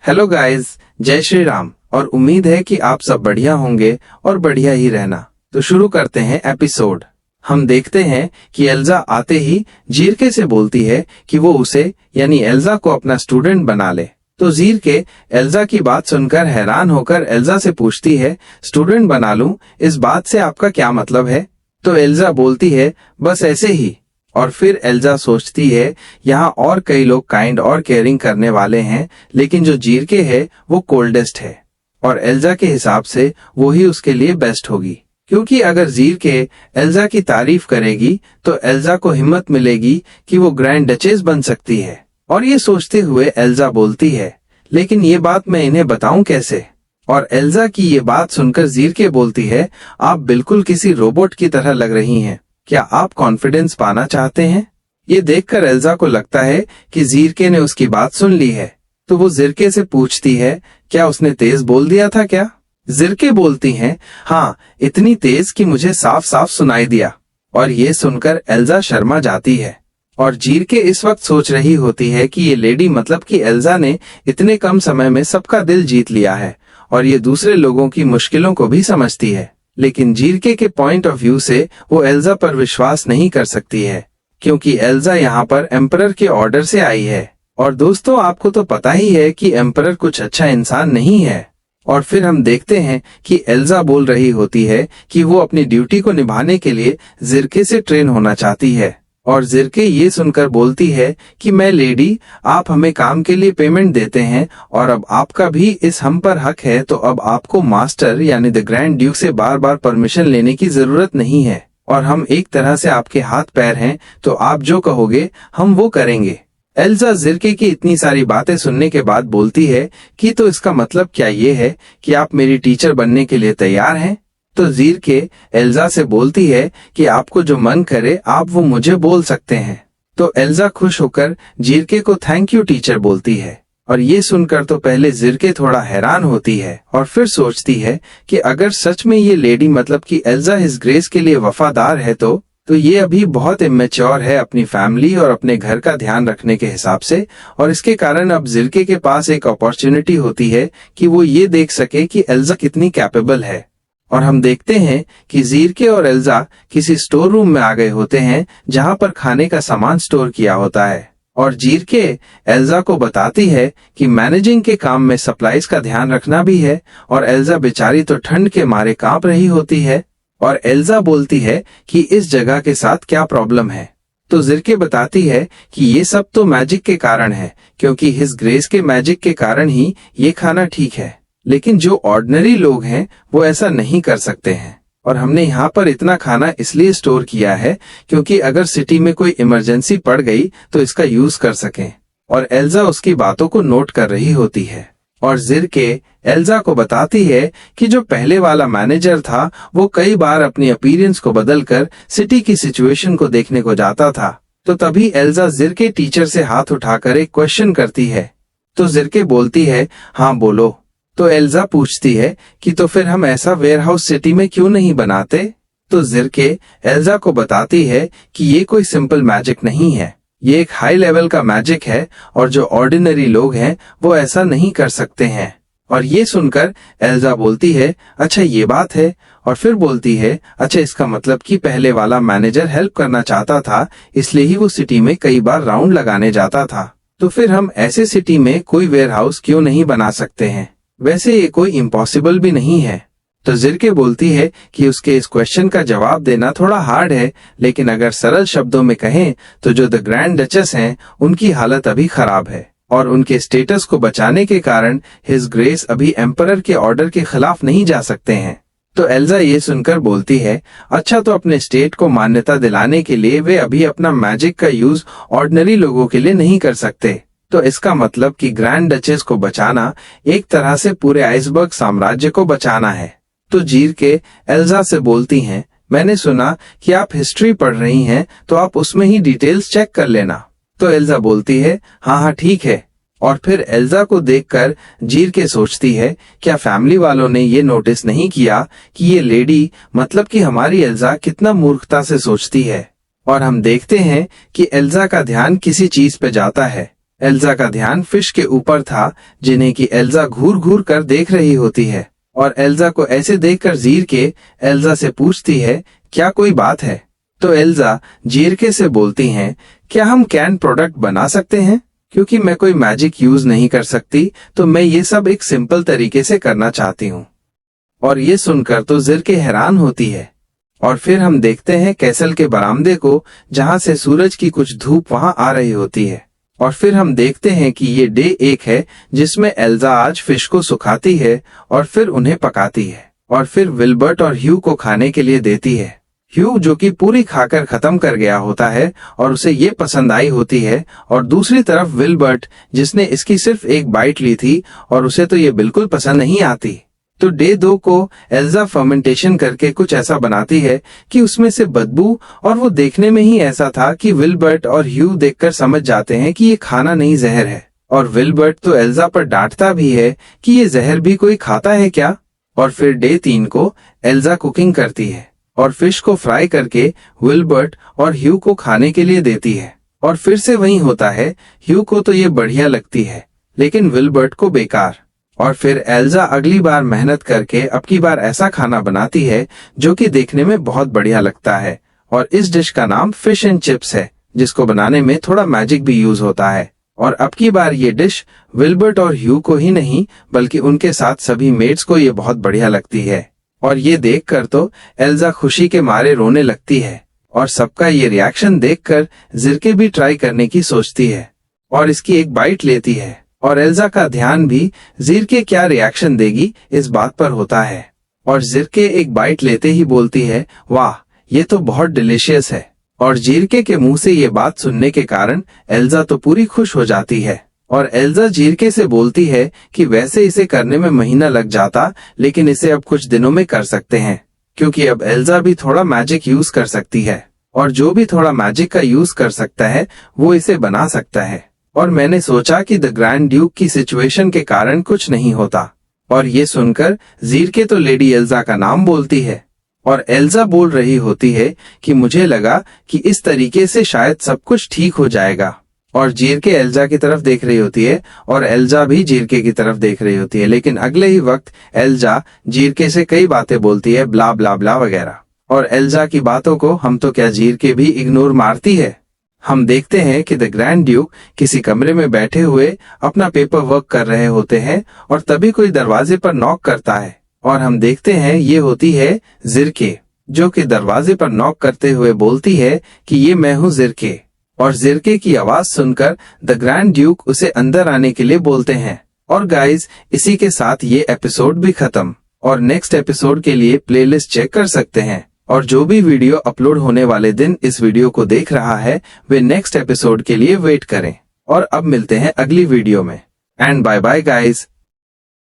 Hello guys, जय श्री राम। और उम्मीद है कि आप सब बढ़िया होंगे और बढ़िया ही रहना। तो शुरू करते हैं एपिसोड। हम देखते हैं कि एल्जा आते ही जीरके से बोलती है कि वो उसे यानी एल्जा को अपना स्टूडेंट बना ले। तो जीरके एल्जा की बात सुनकर हैरान होकर एल्जा से पूछती है, स्टूडेंट बना लूं, इस बात से आपका क्या मतलब है? तो एल्जा बोलती है, बस ऐसे ही। और फिर एल्जा सोचती है, यहाँ और कई लोग काइंड और केयरिंग करने वाले हैं, लेकिन जो जीरके है वो कोल्डेस्ट है और एल्जा के हिसाब से वो ही उसके लिए बेस्ट होगी। क्योंकि अगर जीरके एल्जा की तारीफ करेगी तो एल्जा को हिम्मत मिलेगी कि वो ग्रैंड डचेस बन सकती है। और ये सोचते हुए एल्जा बोलती है, लेकिन ये बात मैं इन्हें बताऊं कैसे? और एल्जा की ये बात सुनकर जीरके बोलती है, आप बिल्कुल किसी रोबोट की तरह लग रही हैं। क्या आप कॉन्फिडेंस पाना चाहते हैं? ये देखकर एल्जा को लगता है कि जीरके ने उसकी बात सुन ली है। तो वो जीरके से पूछती है, क्या उसने तेज बोल दिया था क्या? जीरके बोलती हैं, हाँ, इतनी तेज कि मुझे साफ साफ सुनाई दिया। और ये सुनकर एल्जा शर्मा जाती है। और जीरके इस वक्त सोच रही होती है कि ये लेडी मतलब कि एल्जा ने इतने कम समय में सबका दिल जीत लिया है और ये दूसरे लोगों की मुश्किलों को भी समझती है। लेकिन जीरके के पॉइंट ऑफ व्यू से वो एल्जा पर विश्वास नहीं कर सकती है, क्योंकि एल्जा यहाँ पर एम्परर के ऑर्डर से आई है। और दोस्तों, आपको तो पता ही है कि एम्परर कुछ अच्छा इंसान नहीं है। और फिर हम देखते हैं कि एल्जा बोल रही होती है कि वो अपनी ड्यूटी को निभाने के लिए जीरके से ट्रेन होना चाहती है। और जीरके ये सुनकर बोलती है कि मैं लेडी, आप हमें काम के लिए पेमेंट देते हैं और अब आपका भी इस हम पर हक है, तो अब आपको मास्टर यानी द ग्रैंड ड्यूक से बार बार परमिशन लेने की जरूरत नहीं है और हम एक तरह से आपके हाथ पैर हैं, तो आप जो कहोगे हम वो करेंगे। एल्जा जीरके की इतनी सारी बातें सुनने के बाद बोलती है कि तो इसका मतलब क्या ये है कि आप मेरी टीचर बनने के लिए तैयार हैं? तो जीरके एल्जा से बोलती है कि आपको जो मन करे आप वो मुझे बोल सकते हैं। तो एल्जा खुश होकर जीरके को थैंक यू टीचर बोलती है। और ये सुनकर तो पहले जीरके थोड़ा हैरान होती है और फिर सोचती है कि अगर सच में ये लेडी मतलब कि एल्जा हिज ग्रेस के लिए वफादार है तो ये अभी बहुत इमेच्योर है अपनी फैमिली और अपने घर का ध्यान रखने के हिसाब से। और इसके कारण अब जीरके के पास एक अपॉर्चुनिटी होती है कि वो ये देख सके कि एल्जा कितनी कैपेबल है। और हम देखते हैं कि जीरके और एल्जा किसी स्टोर रूम में आ गए होते हैं जहां पर खाने का सामान स्टोर किया होता है। और जीरके एल्जा को बताती है कि मैनेजिंग के काम में सप्लाईज का ध्यान रखना भी है। और एल्जा बेचारी तो ठंड के मारे कांप रही होती है। और एल्जा बोलती है कि इस जगह के साथ क्या प्रॉब्लम है? तो जीरके बताती है कि ये सब तो मैजिक के कारण है, क्योंकि हिज ग्रेस के मैजिक के कारण ही ये खाना ठीक है। लेकिन जो ऑर्डिनरी लोग हैं वो ऐसा नहीं कर सकते हैं। और हमने यहाँ पर इतना खाना इसलिए स्टोर किया है क्योंकि अगर सिटी में कोई इमरजेंसी पड़ गई तो इसका यूज कर सकें। और एल्जा उसकी बातों को नोट कर रही होती है। और जीरके एल्जा को बताती है कि जो पहले वाला मैनेजर था वो कई बार अपनी अपीयरेंस को बदलकर सिटी की सिचुएशन को देखने को जाता था। तो तभी एल्जा जीरके टीचर से हाथ उठाकर एक क्वेश्चन करती है। तो जीरके बोलती है, हाँ बोलो। तो एल्जा पूछती है कि तो फिर हम ऐसा वेयरहाउस सिटी में क्यों नहीं बनाते? तो जीरके एल्जा को बताती है कि ये कोई सिंपल मैजिक नहीं है, ये एक हाई लेवल का मैजिक है और जो ऑर्डिनरी लोग हैं वो ऐसा नहीं कर सकते हैं। और ये सुनकर एल्जा बोलती है, अच्छा ये बात है। और फिर बोलती है, अच्छा इसका मतलब कि पहले वाला मैनेजर हेल्प करना चाहता था, इसलिए ही वो सिटी में कई बार राउंड लगाने जाता था। तो फिर हम ऐसे सिटी में कोई वेयरहाउस क्यों नहीं बना सकते हैं? वैसे ये कोई इम्पॉसिबल भी नहीं है। तो जीरके बोलती है कि उसके इस क्वेश्चन का जवाब देना थोड़ा हार्ड है, लेकिन अगर सरल शब्दों में कहें तो जो द ग्रैंड डचेस हैं उनकी हालत अभी खराब है और उनके स्टेटस को बचाने के कारण हिज ग्रेस अभी एम्परर के ऑर्डर के खिलाफ नहीं जा सकते हैं। तो एल्जा ये सुनकर बोलती है, अच्छा तो अपने स्टेट को मान्यता दिलाने के लिए वे अभी अपना मैजिक का यूज ऑर्डिनरी लोगों के लिए नहीं कर सकते। तो इसका मतलब कि ग्रैंड डचेस को बचाना एक तरह से पूरे आइसबर्ग साम्राज्य को बचाना है। तो जीरके एल्जा से बोलती हैं, मैंने सुना कि आप हिस्ट्री पढ़ रही हैं, तो आप उसमें ही डिटेल्स चेक कर लेना। तो एल्जा बोलती है, हाँ हाँ ठीक है। और फिर एल्जा को देखकर जीरके सोचती है, क्या फैमिली वालों ने ये नोटिस नहीं किया कि ये लेडी मतलब कि हमारी एल्जा कितना मूर्खता से सोचती है? और हम देखते हैं कि एल्जा का ध्यान किसी चीज पे जाता है एल्जा का ध्यान फिश के ऊपर था, जिन्हें कि एल्जा घूर घूर कर देख रही होती है। और एल्जा को ऐसे देखकर जीरके एल्जा से पूछती है, क्या कोई बात है? तो एल्जा जीरके से बोलती हैं, क्या हम कैन प्रोडक्ट बना सकते हैं? क्योंकि मैं कोई मैजिक यूज नहीं कर सकती, तो मैं ये सब एक सिंपल तरीके से करना चाहती हूँ। और ये सुनकर तो जीरके हैरान होती है। और फिर हम देखते हैं कैसल के बरामदे को, जहाँ से सूरज की कुछ धूप वहाँ आ रही होती है। और फिर हम देखते हैं कि ये डे 1 है, जिसमें एल्जा आज फिश को सुखाती है और फिर उन्हें पकाती है और फिर विल्बर्ट और ह्यू को खाने के लिए देती है। ह्यू जो कि पूरी खाकर खत्म कर गया होता है और उसे ये पसंद आई होती है, और दूसरी तरफ विल्बर्ट जिसने इसकी सिर्फ एक बाइट ली थी और उसे तो ये बिल्कुल पसंद नहीं आती। तो डे 2 को एल्जा फर्मेंटेशन करके कुछ ऐसा बनाती है कि उसमें से बदबू, और वो देखने में ही ऐसा था कि विल्बर्ट और ह्यू देखकर समझ जाते हैं कि ये खाना नहीं जहर है। और विल्बर्ट तो एल्जा पर डांटता भी है कि ये जहर भी कोई खाता है क्या। और फिर डे 3 को एल्जा कुकिंग करती है और फिश को फ्राई करके विल्बर्ट और ह्यू को खाने के लिए देती है। और फिर से वही होता है, ह्यू को तो ये बढ़िया लगती है लेकिन विल्बर्ट को बेकार। और फिर एल्जा अगली बार मेहनत करके अब की बार ऐसा खाना बनाती है जो कि देखने में बहुत बढ़िया लगता है, और इस डिश का नाम फिश एंड चिप्स है, जिसको बनाने में थोड़ा मैजिक भी यूज होता है। और अब की बार ये डिश विल्बर्ट और ह्यू को ही नहीं बल्कि उनके साथ सभी मेट्स को ये बहुत बढ़िया लगती है। और ये देखकर तो एल्जा खुशी के मारे रोने लगती है। और सबका ये रिएक्शन देखकर जीरके भी ट्राई करने की सोचती है और इसकी एक बाइट लेती है। और एल्जा का ध्यान भी जीरके क्या रिएक्शन देगी इस बात पर होता है। और जीरके एक बाइट लेते ही बोलती है, वाह ये तो बहुत डिलीशियस है। और जीरके के मुंह से ये बात सुनने के कारण एल्जा तो पूरी खुश हो जाती है। और एल्जा जीरके से बोलती है कि वैसे इसे करने में महीना लग जाता, लेकिन इसे अब कुछ दिनों में कर सकते हैं, क्योंकि अब एल्जा भी थोड़ा मैजिक यूज कर सकती है, और जो भी थोड़ा मैजिक का यूज कर सकता है वो इसे बना सकता है। और मैंने सोचा कि द ग्रैंड ड्यूक की सिचुएशन के कारण कुछ नहीं होता। और ये सुनकर जीरके तो लेडी एल्जा का नाम बोलती है, और एल्जा बोल रही होती है कि मुझे लगा कि इस तरीके से शायद सब कुछ ठीक हो जाएगा। और जीरके एल्जा की तरफ देख रही होती है और एल्जा भी जीरके की तरफ देख रही होती है, लेकिन अगले ही वक्त एल्जा जीरके से कई बातें बोलती है, ब्ला ब्ला ब्ला वगैरह। और एल्जा की बातों को हम तो क्या जीरके भी इग्नोर मारती है। हम देखते हैं कि द ग्रैंड ड्यूक किसी कमरे में बैठे हुए अपना पेपर वर्क कर रहे होते हैं, और तभी कोई दरवाजे पर नॉक करता है। और हम देखते हैं ये होती है जीरके, जो कि दरवाजे पर नॉक करते हुए बोलती है कि ये मैं हूँ जीरके। और जीरके की आवाज सुनकर द ग्रैंड ड्यूक उसे अंदर आने के लिए बोलते हैं। और गाइज, इसी के साथ ये एपिसोड भी खत्म। और नेक्स्ट एपिसोड के लिए प्लेलिस्ट चेक कर सकते हैं। और जो भी वीडियो अपलोड होने वाले दिन इस वीडियो को देख रहा है, वे नेक्स्ट एपिसोड के लिए वेट करें। और अब मिलते हैं अगली वीडियो में। And bye bye guys.